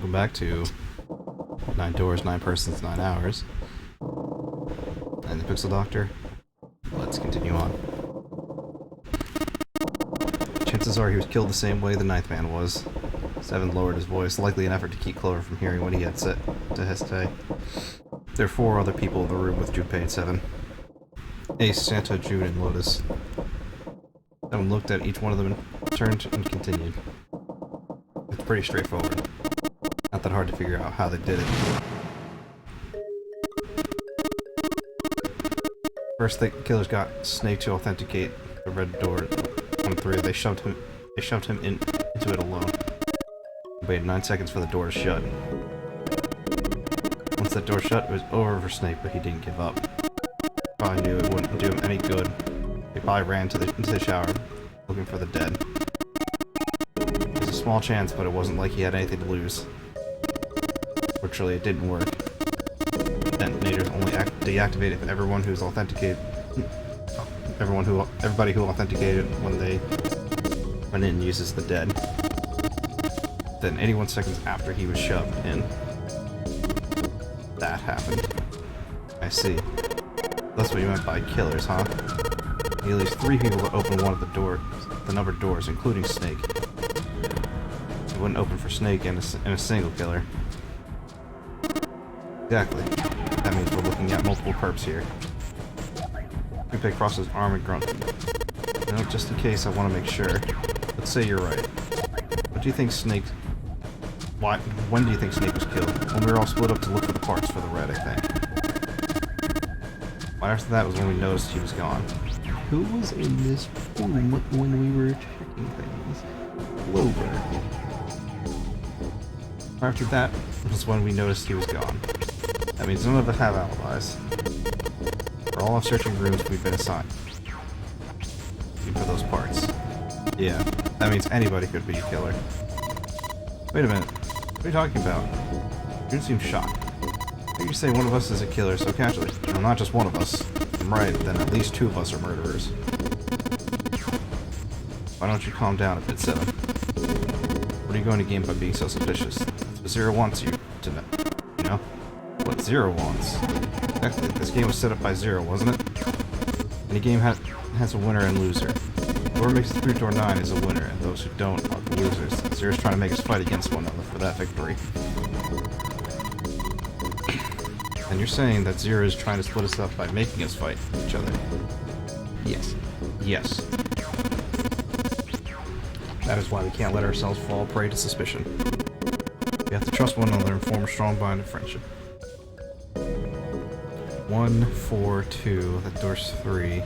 Welcome back to 9 Doors, 9 Persons, 9 Hours. And the Pixel Doctor. Let's continue on. Chances are he was killed the same way the ninth man was. Seven lowered his voice, likely an effort to keep Clover from hearing what he had said to Heste. There are 4 other people in the room with Junpei and Seven. Ace, Santa, June, and Lotus. Seven looked at each one of them and turned and continued. It's pretty straightforward. Not that hard to figure out how they did it. First, the killers got Snake to authenticate the red door on 3. They shoved him into it alone. They waited 9 seconds for the door to shut. Once that door shut, it was over for Snake, but he didn't give up. Probably knew it wouldn't do him any good. He probably ran into the shower, looking for the dead. There was a small chance, but it wasn't like he had anything to lose. Fortunately, it didn't work. Detonators only deactivate if everybody who authenticated when they went in uses the dead. Then 81 seconds after he was shoved in, that happened. I see. That's what you meant by killers, huh? At least 3 people to open one of the numbered doors, including Snake. It wouldn't open for Snake and a single killer. Exactly. That means we're looking at multiple perps here. Junpei crossed his arm and grunted. You know, just in case, I want to make sure. Let's say you're right. What do you think Snake... When do you think Snake was killed? When we were all split up to look for the parts for the red, I think. Right after that was when we noticed he was gone. Who was in this room when we were checking things? Clover. Right after that was when we noticed he was gone. That means none of us have alibis. For all our searching rooms we've been assigned. Looking for those parts. Yeah, that means anybody could be a killer. Wait a minute. What are you talking about? You seem shocked. How do you say one of us is a killer so casually? Well, not just one of us. If I'm right, then at least 2 of us are murderers. Why don't you calm down a bit, Seven? What are you going to gain by being so suspicious? That's what Zero wants you to know. You know? What Zero wants. Exactly. This game was set up by Zero, wasn't it? Any game has a winner and loser. Whoever makes it through door 9 is a winner, and those who don't are the losers. Zero's trying to make us fight against one another for that victory. And you're saying that Zero is trying to split us up by making us fight each other? Yes. Yes. That is why we can't let ourselves fall prey to suspicion. We have to trust one another and form a strong bond of friendship. 1, 4, 2. That door's 3.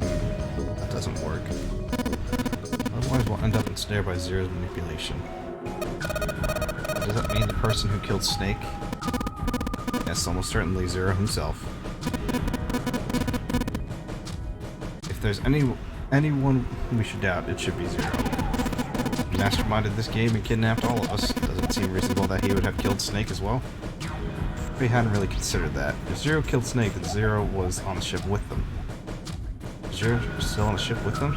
That doesn't work. Otherwise, we'll end up ensnared by Zero's manipulation. Does that mean the person who killed Snake? Yes, almost certainly Zero himself. If there's anyone we should doubt, it should be Zero. He masterminded this game and kidnapped all of us. Does it seem reasonable that he would have killed Snake as well? We hadn't really considered that. If Zero killed Snake, then Zero was on the ship with them. Is Zero still on the ship with them?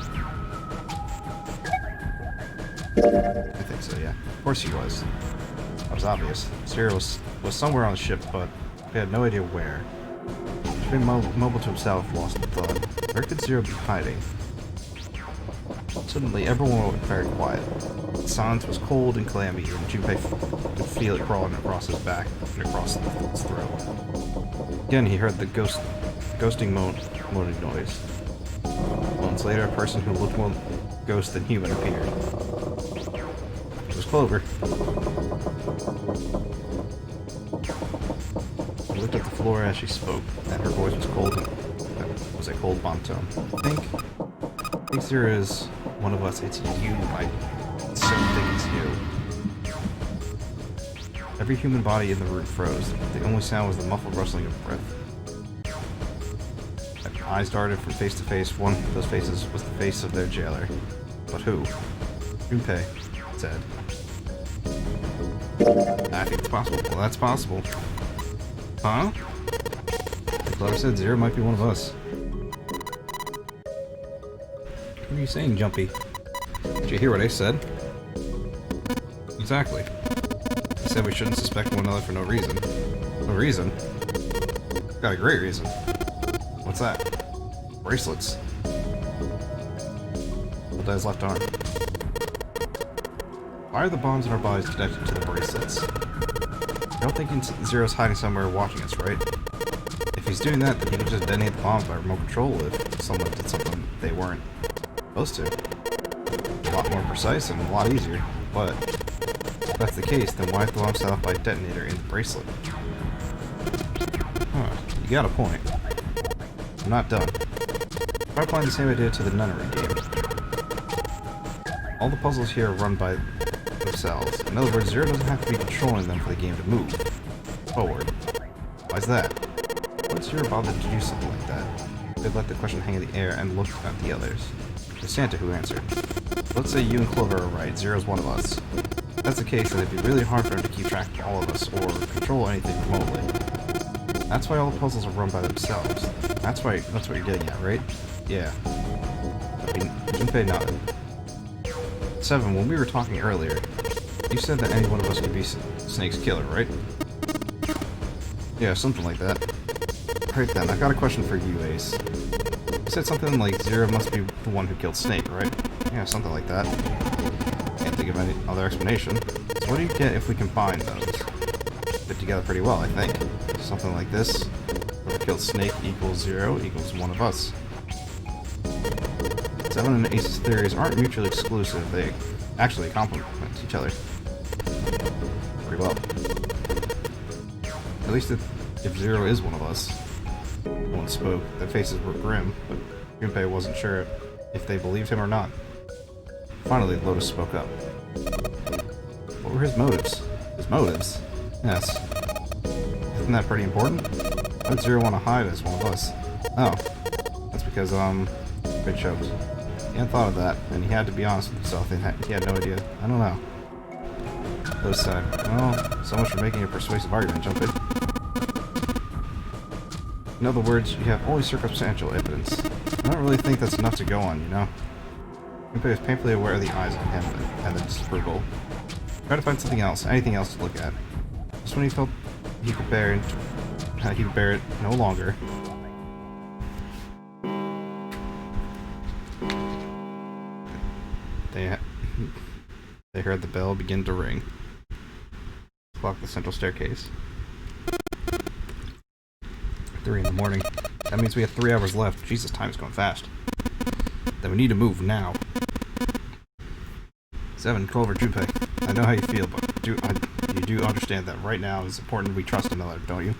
I think so, yeah. Of course he was. That was obvious. Zero was somewhere on the ship, but we had no idea where. He's been mobile to himself, lost in thought. Where could Zero be hiding? Suddenly, everyone went very quiet. The silence was cold and clammy, and Junpei could feel it crawling across his back and across his throat. Again, he heard the ghosting moaning noise. Moments later, a person who looked more ghost than human appeared. It was Clover. She looked at the floor as she spoke, and her voice was cold and was a cold monotone. I think Zero is one of us. It's you, I so think it's you. Every human body in the room froze. The only sound was the muffled rustling of breath. My eyes darted from face to face. One of those faces was the face of their jailer. But who? Junpei said. I think it's possible. Well, that's possible. Huh? Like Clover said, Zero might be one of us. What are you saying, Jumpy? Did you hear what I said? Exactly. I said we shouldn't suspect one another for no reason. No reason? Got a great reason. What's that? Bracelets. Hold his left arm. Why are the bombs in our bodies connected to the bracelets? I don't think Zero's hiding somewhere watching us, right? If he's doing that, then he could just detonate the bombs by remote control if someone did something they weren't supposed to. A lot more precise and a lot easier, but if that's the case, then why is the bomb set off by a detonator in the bracelet? Huh, you got a point. I'm not done. Try applying the same idea to the nunnery game. All the puzzles here are run by themselves. In other words, Zero doesn't have to be controlling them for the game to move forward. Why's that? What's Zero bothered to do something like that? They let the question hang in the air and looked at the others. It was Santa who answered. Let's say you and Clover are right. Zero's one of us. If that's the case, then it'd be really hard for him to keep track of all of us or control anything remotely. That's why all the puzzles are run by themselves. That's what you're getting at, right? Yeah. Junpei nodded. 7, when we were talking earlier, you said that any one of us could be Snake's killer, right? Yeah, something like that. Right then, I got a question for you, Ace. You said something like Zero must be the one who killed Snake, right? Yeah, something like that. Can't think of any other explanation. So what do you get if we combine those? Fit together pretty well, I think. Something like this. Whoever killed Snake equals 0 equals one of us. 7 and Ace's theories aren't mutually exclusive, they actually complement each other. Pretty well. At least if Zero is one of us. No one spoke. Their faces were grim, but Junpei wasn't sure if they believed him or not. Finally, Lotus spoke up. What were his motives? His motives? Yes. Isn't that pretty important? Why did Zero want to hide as one of us? Oh. That's because, Junpei choked. He hadn't thought of that, and he had to be honest with himself. He had no idea. I don't know. Lotus said, well, so much for making a persuasive argument, Junpei. In other words, you have only circumstantial evidence. I don't really think that's enough to go on, you know? Junpei was painfully aware of the eyes on him and the disapproval. Try to find something else, anything else to look at. Just when he felt he could bear it no longer. They heard the bell begin to ring. Clock the central staircase. 3 in the morning. That means we have 3 hours left. Jesus, time is going fast. Then we need to move now. 7, Clover, Junpei. I know how you feel, but you do understand that right now it's important we trust another, don't you?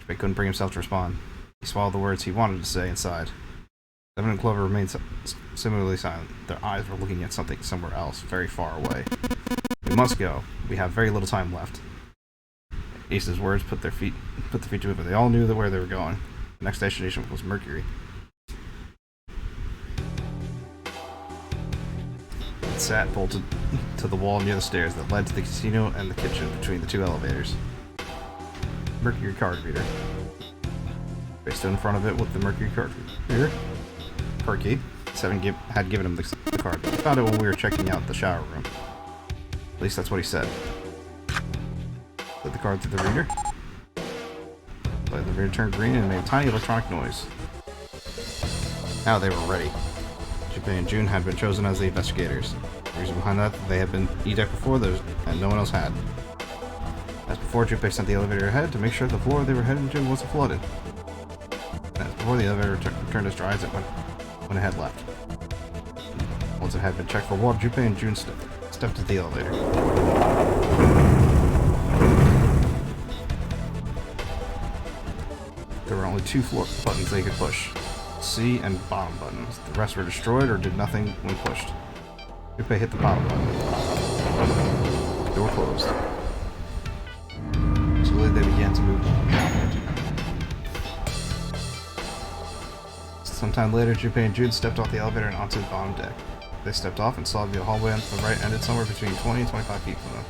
Junpei couldn't bring himself to respond. He swallowed the words he wanted to say inside. 7 and Clover remained similarly silent. Their eyes were looking at something somewhere else, very far away. We must go. We have very little time left. Ace's words put the feet to it, but they all knew where they were going. The next destination was Mercury. It sat bolted to the wall near the stairs that led to the casino and the kitchen between the 2 elevators. Mercury card reader. They stood in front of it with the Mercury card reader. Card key. 7 had given him the card. He found it when we were checking out the shower room. At least that's what he said. Put the card through the reader. But the reader turned green and made a tiny electronic noise. Now they were ready. Junpei and June had been chosen as the investigators. The reason behind that, they had been E-deck before those, and no one else had. As before, Junpei sent the elevator ahead to make sure the floor they were heading to wasn't flooded. As before, the elevator turned its dry as it went ahead left. Once it had been checked for water, Junpei and June stepped to the elevator. There were only 2 floor buttons they could push. C and bottom buttons. The rest were destroyed or did nothing when pushed. Junpei hit the bottom button. The door closed. Slowly they began to move downward. Sometime later, Junpei and June stepped off the elevator and onto the bottom deck. They stepped off and saw the hallway on the right ended somewhere between 20 and 25 feet from them.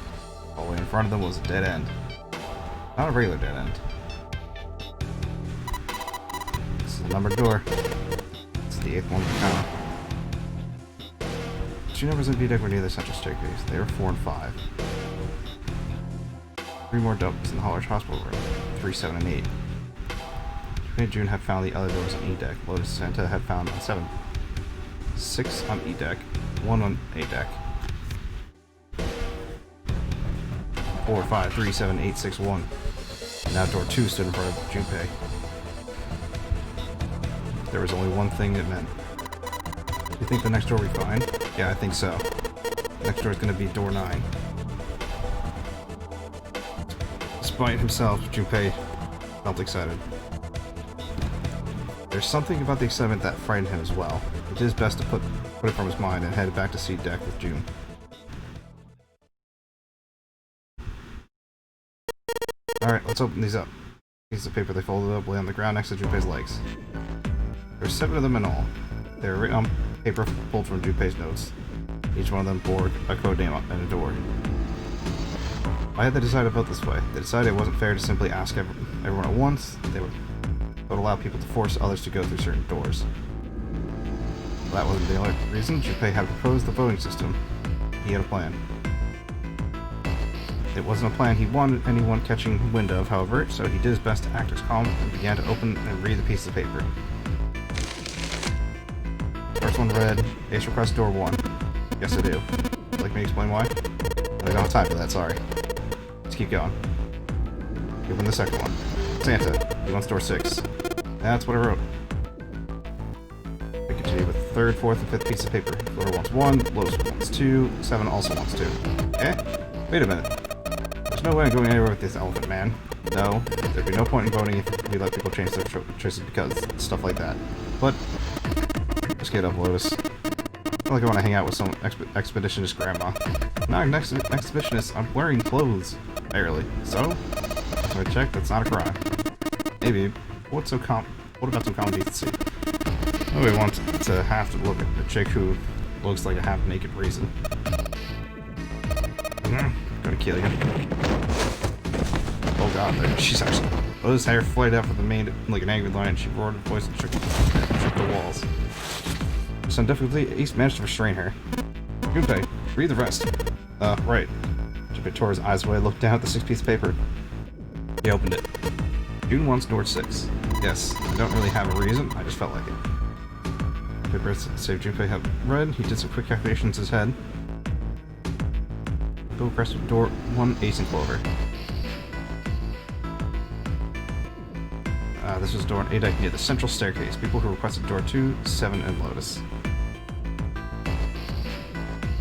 The hallway in front of them was a dead end. Not a regular dead end. This is the numbered door. It's the 8th one to count. 2 numbers on D-deck were near the central staircase. They were 4 and 5. 3 more dumps in the Hollarch Hospital room. 3, 7, and 8. Junpei and June had found the other doors on E-deck. Lotus and Santa had found on 7. 6 on E-deck. 1 on A-deck. 4, 5, 3, 7, 8, 6, 1. And now door 2 stood in front of Junpei. There was only one thing it meant. You think the next door we find? Yeah, I think so. Next door is going to be door 9. Despite himself, Junpei felt excited. There's something about the excitement that frightened him as well. He did his best to put it from his mind and headed back to C-deck with June. Alright, let's open these up. Pieces of paper they folded up lay on the ground next to Junpei's legs. There were 7 of them in all. They were written on paper pulled from Junpei's notes. Each one of them bore a code name and a door. Why had they decided to vote this way? They decided it wasn't fair to simply ask everyone at once. They would allow people to force others to go through certain doors. Well, that wasn't the only reason. Junpei had proposed the voting system. He had a plan. It wasn't a plan he wanted anyone catching wind of, however, so he did his best to act as calm and began to open and read the piece of paper. First one read, Ace requests door 1. Yes, I do. Would you like me to explain why? I don't have time for that, sorry. Let's keep going. Open the second one. Santa, he wants door 6. That's what I wrote. We continue with the third, fourth, and fifth piece of paper. Flora wants 1, Lotus wants 2, 7 also wants 2. Eh? Wait a minute. There's no way I'm going anywhere with this elephant, man. No, there'd be no point in voting if we let people change their choices because stuff like that. But, just get up, Lotus. I feel like I want to hang out with some expeditionist grandma. Not an expeditionist, I'm wearing clothes. Barely. So I checked, that's not a crime. Maybe. What about some common decency? Nobody wants to have to look at a chick who looks like a half-naked raisin. Gonna kill you. Oh god, she's actually... Lotus' hair flared out from the mane like an angry lion. She roared her voice and shook the walls. With some difficulty, Ace managed to restrain her. Junpei, read the rest. Right. Junpei tore his eyes away, looked down at the 6-piece paper. He opened it. June wants door 6. Yes, I don't really have a reason, I just felt like it. Paper saved Junpei had read. He did some quick calculations in his head. Go press door 1, Ace and Clover. This was door on A-deck near the central staircase. People who requested door 2, 7, and Lotus.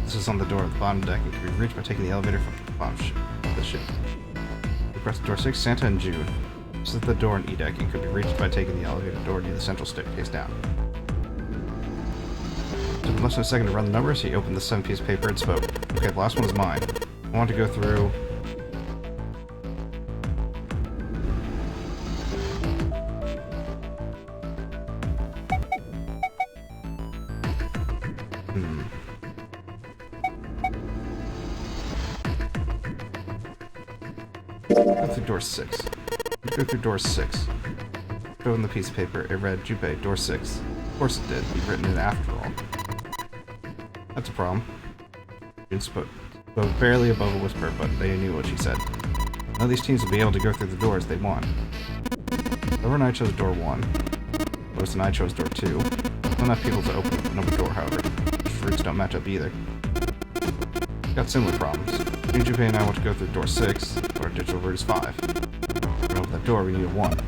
This is on the door at the bottom deck and can be reached by taking the elevator from the bottom of the ship. Requested door 6, Santa and June. This is the door on E-deck and could be reached by taking the elevator door near the central staircase down. It took less than a second to run the numbers. He opened the 7-piece paper and spoke. Okay, the last one is mine. I want to go through... Go through door 6. Go through door 6. Open the piece of paper. It read, Junpei, door 6. Of course it did. He'd written it after all. That's a problem. June spoke barely above a whisper, but they knew what she said. None of these teams will be able to go through the doors they want. Clover and I chose door 1. Lotus and I chose door 2. Not enough people to open number door, however. Fruits don't match up either. Got similar problems. June, Junpei, and I want to go through door 6, but our digital route is 5. To open that door, we need a 1.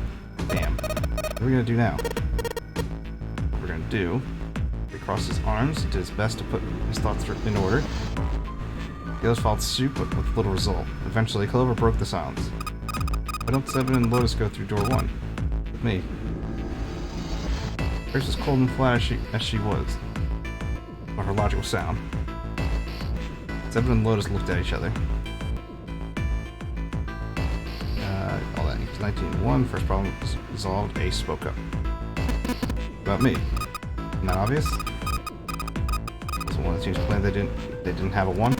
Damn. What are we gonna do now? What we're gonna do... He crossed his arms, did his best to put his thoughts in order. The others followed suit, but with little result. Eventually, Clover broke the silence. Why don't 7 and Lotus go through door 1? With me. Grace was cold and flat as she was. But her logic was sound. 7 and Lotus looked at each other. All that equals 19-1. First problem was resolved. Ace spoke up. About me. Isn't that obvious? Wasn't one of the teams planned they didn't have a 1?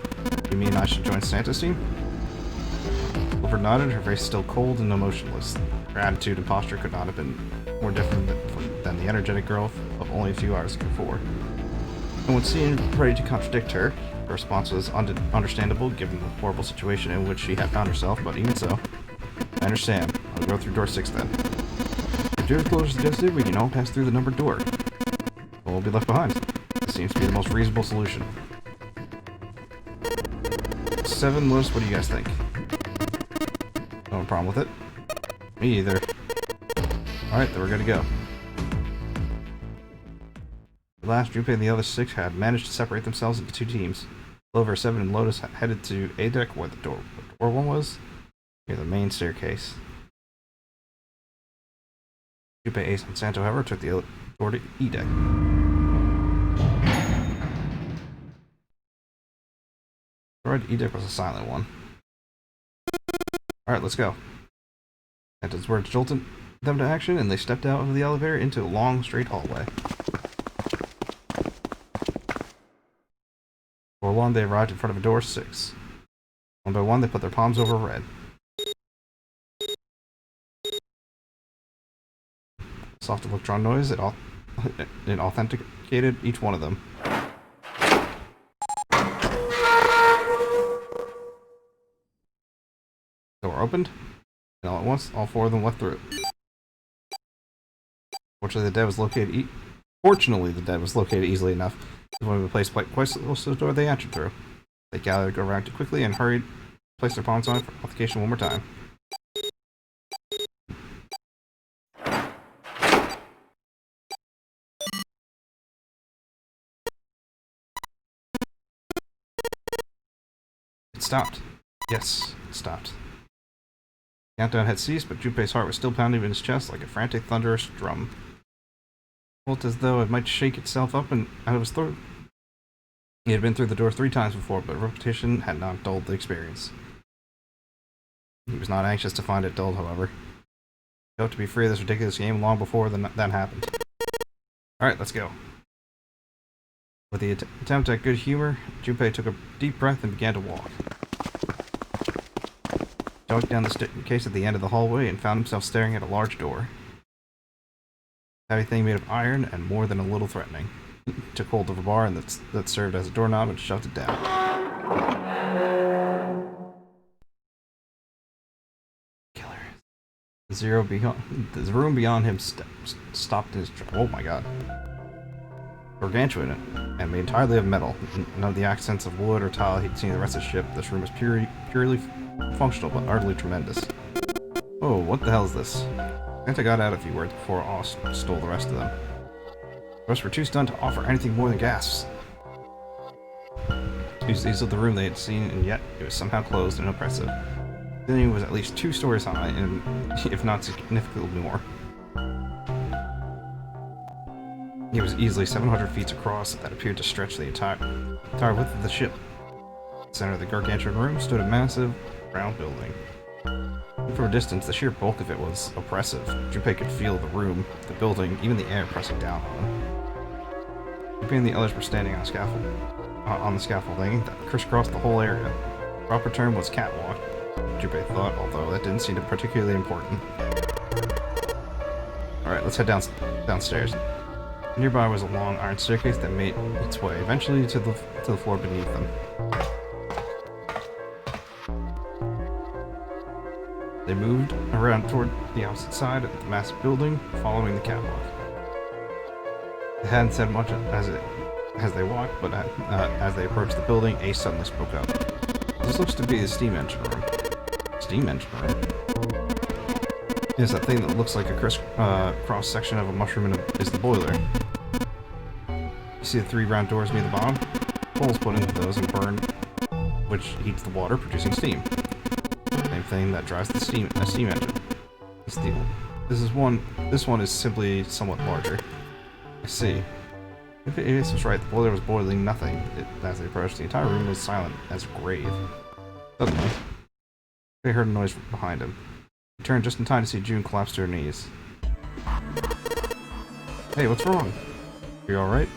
You mean I should join Santa's team? Clover nodded, her face still cold and emotionless. Her attitude and posture could not have been more different than the energetic girl of only a few hours before. And when seen ready to contradict her, her response was understandable given the horrible situation in which she had found herself, but even so, I understand. I'll go through door 6 then. If door closure suggested, we can all pass through the numbered door. We'll be left behind. This seems to be the most reasonable solution. 7, Lewis, what do you guys think? No problem with it? Me either. Alright, then we're good to go. At last, Junpei and the other 6 had managed to separate themselves into 2 teams. Clover, 7, and Lotus headed to A deck where the door 1 was, near the main staircase. Junpei, Ace, and Santo, however, took the door to E deck. The door to E deck was a silent one. Alright, let's go. Santo's words jolted them to action, and they stepped out of the elevator into a long, straight hallway. Before long, they arrived in front of a door 6. One by one, they put their palms over red. Soft electron noise, it authenticated each one of them. Door opened, and all at once, all 4 of them left through. Fortunately, the dead was located easily enough. When we placed quite close to the door they entered through. They gathered around too quickly and hurried, placed their palms on it for application one more time. It stopped. Yes, it stopped. The countdown had ceased, but Junpei's heart was still pounding in his chest like a frantic, thunderous drum. It felt as though it might shake itself up and out of his throat. He had been through the door 3 times before, but repetition had not dulled the experience. He was not anxious to find it dulled, however. He hoped to be free of this ridiculous game long before that happened. Alright, let's go. With the attempt at good humor, Junpei took a deep breath and began to walk. He walked down the staircase at the end of the hallway and found himself staring at a large door. A heavy thing made of iron and more than a little threatening. He took hold of a bar that served as a doorknob and shoved it down. Killer. The room beyond him stopped in his tracks. Oh my god. Gargantuan and made entirely of metal. None of the accents of wood or tile he'd seen in the rest of the ship. This room was purely functional, but utterly tremendous. Oh, what the hell is this? Santa got out a few words before Awe stole the rest of them. The rest were too stunned to offer anything more than gasps. These of the room they had seen, and yet it was somehow closed and oppressive. The ceiling was at least 2 stories high, and if not significantly more. It was easily 700 feet across that appeared to stretch the entire width of the ship. In the center of the gargantuan room stood a massive, round building. From a distance, the sheer bulk of it was oppressive. Junpei could feel the room, the building, even the air pressing down on him. Junpei and the others were standing on the scaffolding that crisscrossed the whole area. The proper term was catwalk, Junpei thought, although that didn't seem particularly important. Alright, let's head downstairs. Nearby was a long iron staircase that made its way eventually to the floor beneath them. They moved around toward the opposite side of the massive building, following the catwalk. They hadn't said much as they walked, but as they approached the building, Ace suddenly spoke up. This looks to be the steam engine room. Steam engine room? Yes, that thing that looks like a cross-section of a mushroom is the boiler. You see the 3 round doors near the bottom? Holes put into those and burn, which heats the water, producing steam. Same thing that drives the steam engine. This one is simply somewhat larger. I see. If Ace was right, the boiler was boiling nothing. As they approached, the entire room was silent as a grave. Suddenly, they heard a noise behind him. He turned just in time to see June collapse to her knees. Hey, what's wrong? Are you alright?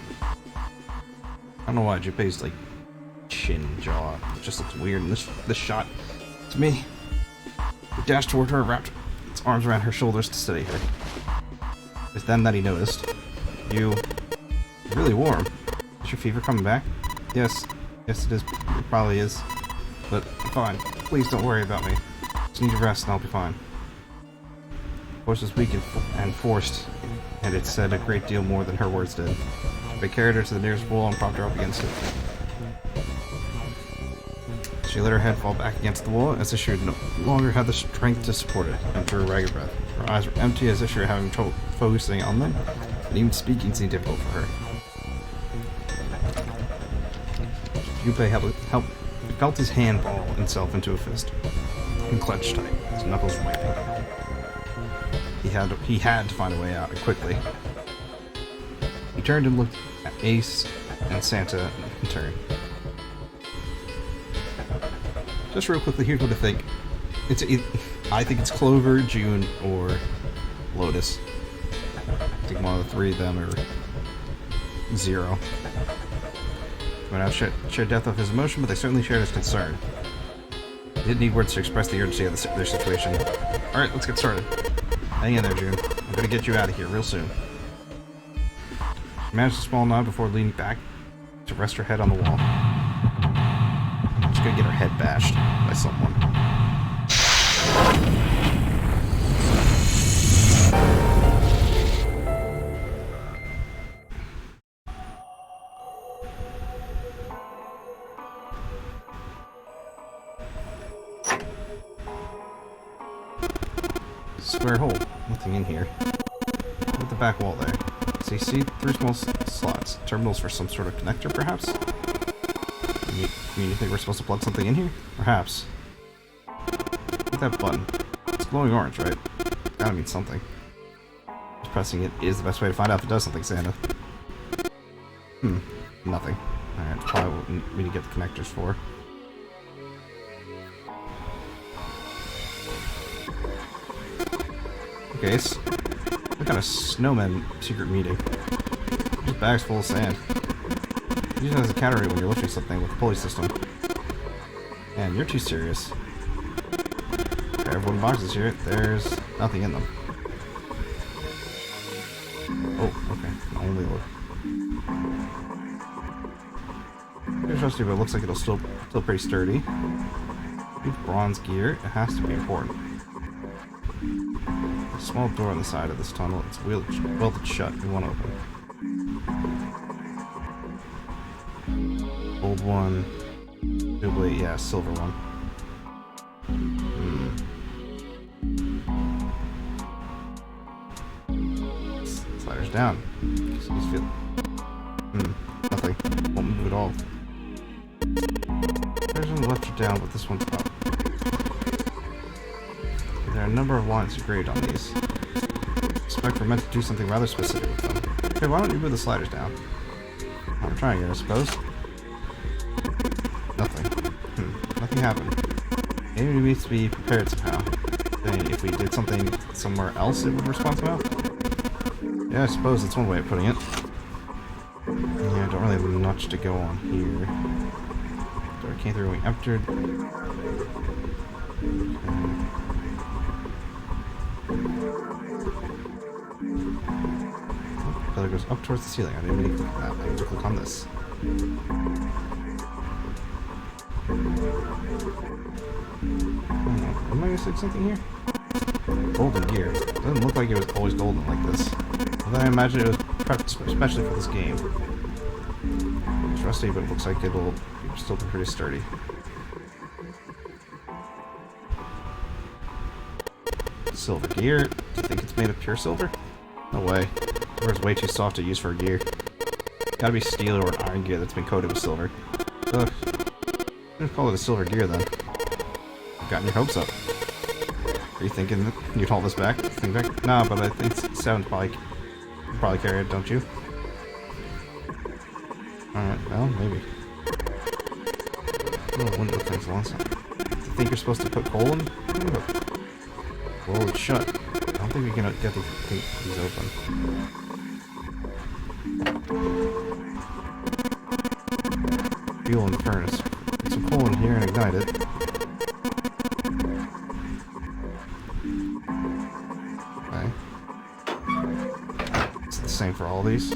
I don't know why Junpei's like chin jaw just looks weird in this shot. To me, he dashed toward her, wrapped his arms around her shoulders to steady her. It was then that he noticed. You're really warm. your fever coming back? Yes. Yes, it is. It probably is. But I'm fine. Please don't worry about me. Just need to rest and I'll be fine. Voice was weak and forced, and it said a great deal more than her words did. They carried her to the nearest wall and propped her up against it. She let her head fall back against the wall as if she no longer had the strength to support it, and drew a ragged breath. Her eyes were empty as if she were having trouble focusing on them, and even speaking seemed difficult for her. Junpei felt his hand ball itself into a fist, and clenched tight, his knuckles waving. He had to find a way out, and quickly. He turned and looked at Ace and Santa in turn. Just real quickly, here's what I think. I think it's Clover, June, or Lotus. I think one of the three of them are Zero. When I shared depth of his emotion, but they certainly shared his concern. He didn't need words to express the urgency of their situation. Alright, let's get started. Hang in there, June. I'm gonna get you out of here real soon. She managed a small nod before leaning back to rest her head on the wall. She's gonna get her head bashed by someone. Square hole. Nothing in here. Look at the back wall there. So you see three small slots. Terminals for some sort of connector, perhaps? You think we're supposed to plug something in here? Perhaps. Look at that button. It's glowing orange, right? Gotta mean something. Just pressing it is the best way to find out if it does something, Santa. Nothing. Alright, probably what we need to get the connectors for. Okay, what kind of snowman secret meeting? This bag's full of sand. Use it as a counter when you're lifting something with the pulley system. Man, you're too serious. Okay, everyone boxes here. There's nothing in them. Oh, okay. Only look. It's rusty, but it looks like it'll still pretty sturdy. With bronze gear, it has to be important. A small door on the side of this tunnel. It's welded shut. We want to open. Gold one. Probably, yeah, silver one. Sliders down. Just feel. Nothing. Won't move at all. There's one left or down, but this one's up. There are a number of lines engraved on these. I expect we're meant to do something rather specific with them. Okay, why don't you move the sliders down? I'm trying it, I suppose. Nothing. Nothing happened. Maybe we need to be prepared somehow. If we did something somewhere else, it would respond somehow? Yeah, I suppose that's one way of putting it. Yeah, I don't really have much to go on here. Door came through when we entered. Pillar goes up towards the ceiling. I didn't even click that. I need to click on this. Am I missing something here? Golden gear. Doesn't look like it was always golden like this. But I imagine it was prepped especially for this game. It's rusty, but it looks like it'll still be pretty sturdy. Silver gear. Do you think it's made of pure silver? No way. Silver's way too soft to use for a gear. Gotta be steel or an iron gear that's been coated with silver. Ugh. Just call it a silver gear then. You've gotten your hopes up. Are you thinking that you'd haul this back? Nah, but I think Seven's probably carry it, don't you? Alright, well, maybe. Little window things once. Do you think you're supposed to put coal in? Well, it's shut. I don't think we can get these open. Fuel in the furnace. Put some coal in here and ignite it. Okay. It's the same for all these.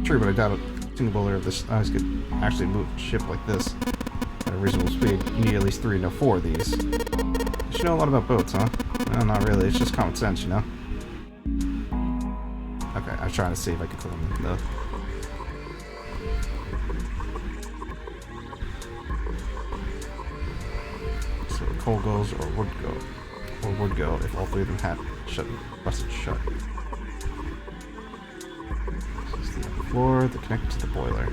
True, but I doubt a single boulder of this size could actually move a ship like this at a reasonable speed. You need at least 3, no 4 of these. You should know a lot about boats, huh? No, not really. It's just common sense, you know? Okay, I was trying to see if I could click on the... So coal goes, or wood go. Or would go if all 3 of them had busted shut. This is the floor, they're connected to the boiler.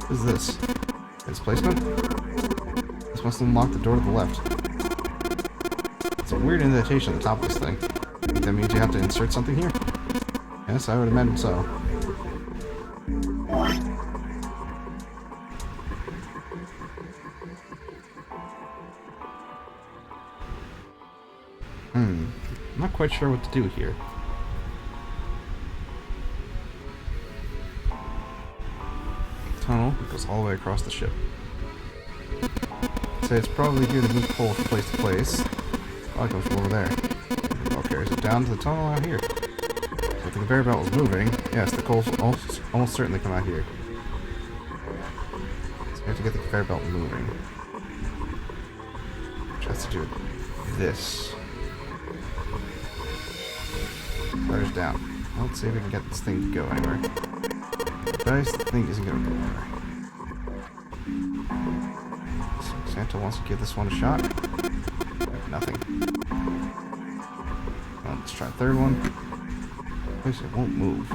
What is this? Displacement? This must unlock the door to the left. It's a weird indentation at the top of this thing. That means you have to insert something here? Yes, I would imagine so. I'm not quite sure what to do here. Tunnel that goes all the way across the ship. So it's probably here to move coal from place to place. Oh, it comes from over there. Well, carries it down to the tunnel out here. So if the conveyor belt was moving, yes, the coal will almost certainly come out here. So we have to get the conveyor belt moving. Which has to do with this. Starter's down. Well, let's see if we can get this thing to go anywhere. This thing isn't going to go anywhere. So Santa wants to give this one a shot. Nothing. Well, let's try a third one. Place it won't move.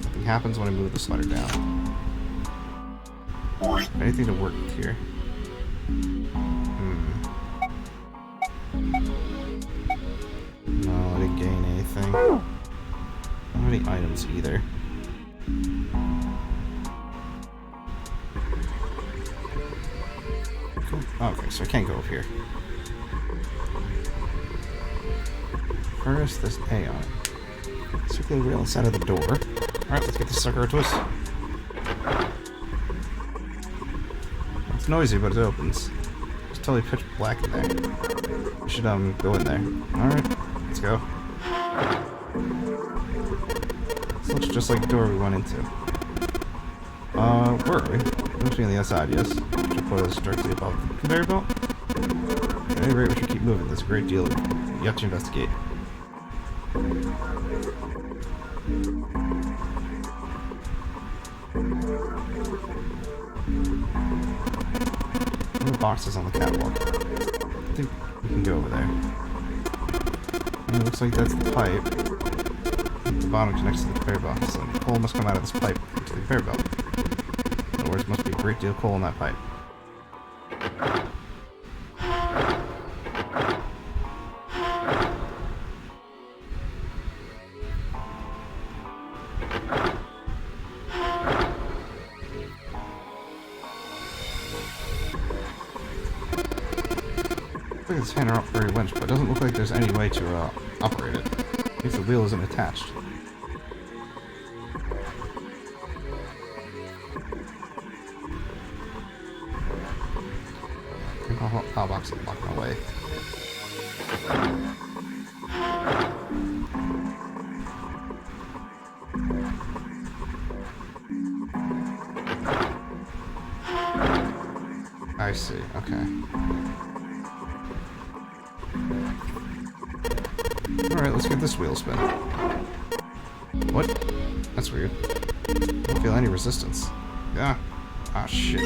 Nothing happens when I move the slider down. Anything to work with here? No, I didn't gain anything. I don't have any items either. Cool. Okay, so I can't go up here. First, there's an A on it. Circular rail inside of the door. Alright, let's get this sucker a twist. It's noisy, but it opens. It's totally pitch black in there. We should go in there. Alright, let's go. This looks just like the door we went into. Where are we? It must be on the outside, yes. We should put us directly above the conveyor belt. At any rate, we should keep moving. There's a great deal yet to investigate. There are boxes on the catwalk. I think we can go over there. And it looks like that's the pipe. The bottom connects to the conveyor belt, so coal must come out of this pipe into the conveyor belt. In other words, there must be a great deal of coal in that pipe. Look at this hand-operated winch, but it doesn't look like there's any way to operate it. At least the wheel isn't attached. Power box is blocking my way. I see, okay. Alright, let's get this wheel spin. What? That's weird. I don't feel any resistance. Yeah. Ah, shit.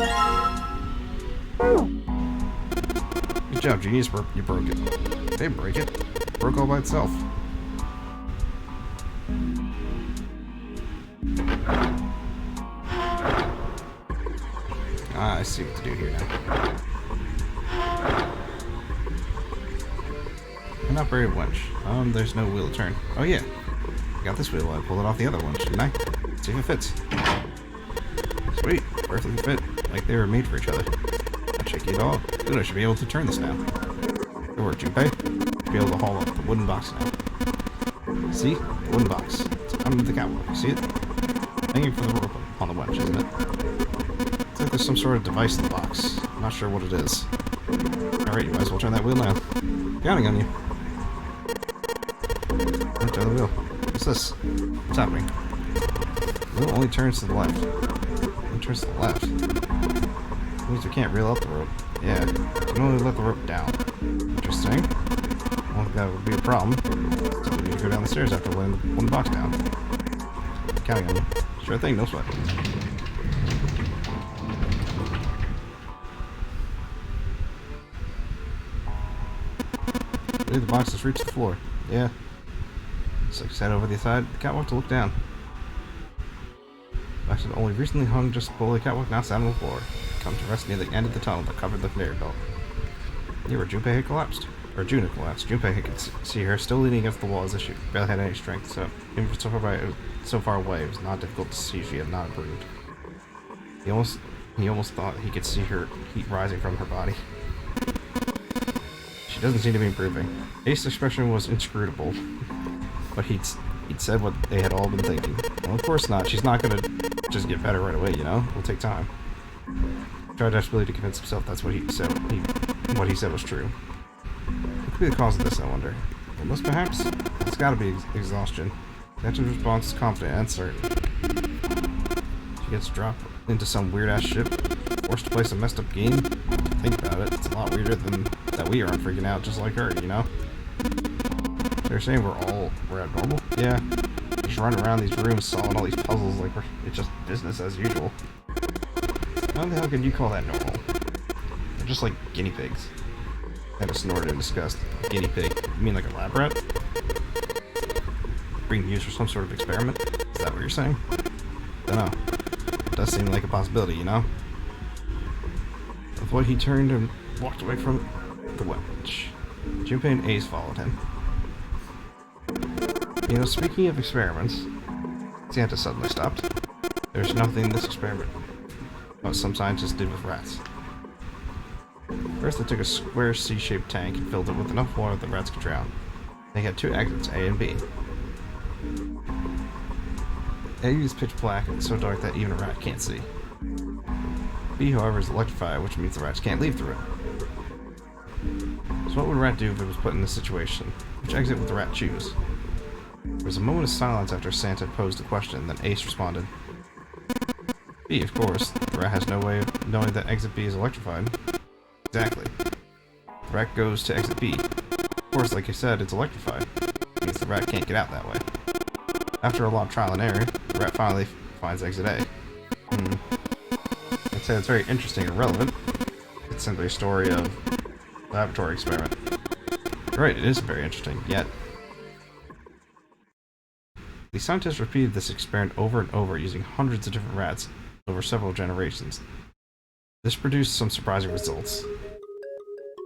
Good job, genius. You broke it. They break it. It broke all by itself. Ah, I see what to do here now. An operated winch. There's no wheel to turn. Oh yeah. I got this wheel. I pulled it off the other one, shouldn't I? See if it fits. Sweet. Perfectly fit. like they were made for each other. Not shaky at all. Good, I should be able to turn this now. Good work, Junpei. Be able to haul up the wooden box now. See? The wooden box. It's under the catwalk. You see it? Hanging from the rope on the winch, isn't it? It's like there's some sort of device in the box. I'm not sure what it is. Alright, you might as well turn that wheel now. Counting on you. Turn the wheel. What's this? What's happening? The wheel only turns to the left. Only turns to the left. It means we can't reel up the rope. Yeah, we can only let the rope down. Interesting. I don't think that would be a problem. So we need to go down the stairs after laying one box down. Counting on you. Sure thing, no sweat. I believe the box has reached the floor. Yeah. So head over the side of the catwalk to look down. The box had only recently hung just below the catwalk, now sat on the floor. Come to rest near the end of the tunnel that covered the conveyor belt. Near where Junpei had collapsed. Or June had collapsed. Junpei could see her still leaning against the wall as if she barely had any strength, so even from so far away, it was not difficult to see she had not improved. He almost thought he could see her heat rising from her body. She doesn't seem to be improving. Ace's expression was inscrutable, but he'd said what they had all been thinking. Well, of course not. She's not gonna just get better right away, you know? It'll take time. He tried desperately to convince himself that's what he said. What he said was true. What could be the cause of this, I wonder? Illness, perhaps? It's gotta be exhaustion. The answer's response is confident and certain. She gets dropped into some weird-ass ship, forced to play some messed-up game. Think about it, it's a lot weirder than that we aren't freaking out just like her, you know? They're saying we're abnormal? Yeah. Just running around these rooms solving all these puzzles like it's just business as usual. How the hell can you call that normal? They're just like guinea pigs. I just snorted in disgust. Guinea pig? You mean like a lab rat? Being used for some sort of experiment? Is that what you're saying? Dunno. It does seem like a possibility, you know? With what he turned and walked away from the winch. Junpei and Ace followed him. You know, speaking of experiments, Santa suddenly stopped. There's nothing in this experiment what some scientists did with rats. First, they took a square C-shaped tank and filled it with enough water that rats could drown. They had two exits, A and B. A is pitch black and so dark that even a rat can't see. B, however, is electrified, which means the rats can't leave the room. So what would a rat do if it was put in this situation? Which exit would the rat choose? There was a moment of silence after Santa posed the question, then Ace responded. B, of course. The rat has no way of knowing that exit B is electrified. Exactly. The rat goes to exit B. Of course, like I said, it's electrified. It means the rat can't get out that way. After a lot of trial and error, the rat finally finds exit A. I'd say it's very interesting and relevant. It's simply a story of a laboratory experiment. You're right, it is very interesting, yet the scientists repeated this experiment over and over using hundreds of different rats over several generations. This produced some surprising results.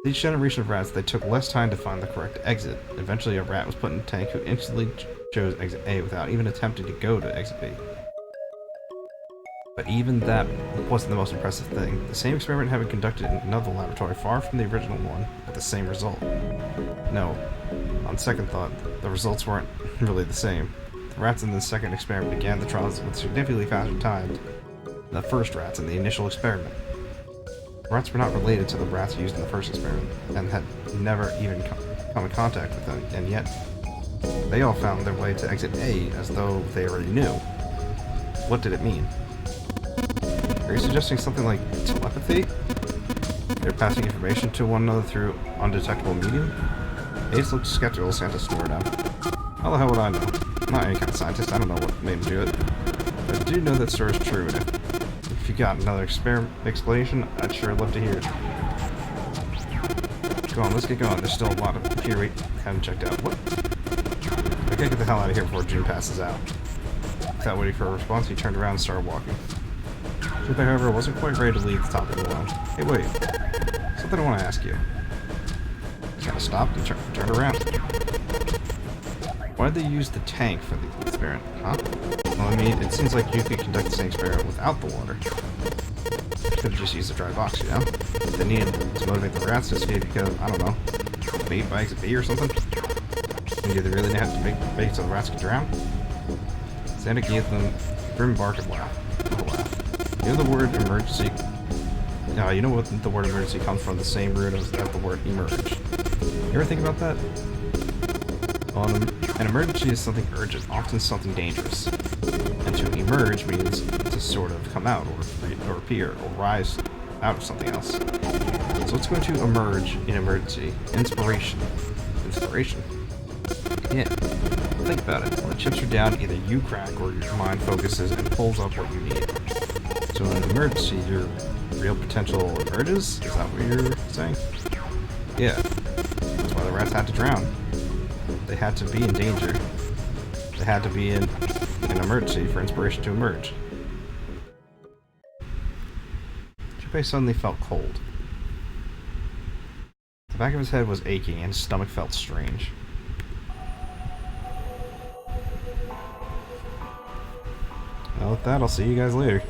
With each generation of rats, they took less time to find the correct exit. Eventually, a rat was put in a tank who instantly chose exit A without even attempting to go to exit B. But even that wasn't the most impressive thing. The same experiment had been conducted in another laboratory far from the original one, with the same result. No, on second thought, the results weren't really the same. The rats in the second experiment began the trials with significantly faster times than the first rats in the initial experiment. The rats were not related to the rats used in the first experiment, and had never even come in contact with them, and yet they all found their way to exit A as though they already knew. What did it mean? Are you suggesting something like telepathy? They're passing information to one another through undetectable medium? Ace looked skeptical as Santa snored out. How the hell would I know? I'm not any kind of scientist, I don't know what made him do it. But I do know that story's true, and if you got another explanation, I'd sure love to hear it. Come on, let's get going. There's still a lot of here we haven't checked out. What? I gotta get the hell out of here before June passes out. Without waiting for a response, he turned around and started walking. Junpei, however, wasn't quite ready to leave the top of the lounge. Hey, wait. Something I want to ask you. He kind of stopped and turned around. Why did they use the tank for the experiment, huh? Well, I mean, it seems like you could conduct the same experiment without the water. You could have just used the dry box, you know? They needed to motivate the rats to escape because, I don't know, bait by exit B or something? And do they really have to make bait so the rats can drown? Santa gave them a grim bark and laugh. You know the word emergency? You know what the word emergency comes from? The same root as the word emerge. You ever think about that? Well, an emergency is something urgent, often something dangerous. And to emerge means to sort of come out, or appear, or rise out of something else. So what's going to emerge in emergency? Inspiration. Inspiration. Yeah. Think about it. When the chips are down, either you crack or your mind focuses and pulls up what you need. So in an emergency, your real potential emerges? Is that what you're saying? Yeah. That's why the rats had to drown. They had to be in danger. They had to be in an emergency for inspiration to emerge. Junpei suddenly felt cold. The back of his head was aching and his stomach felt strange. Well, with that, I'll see you guys later.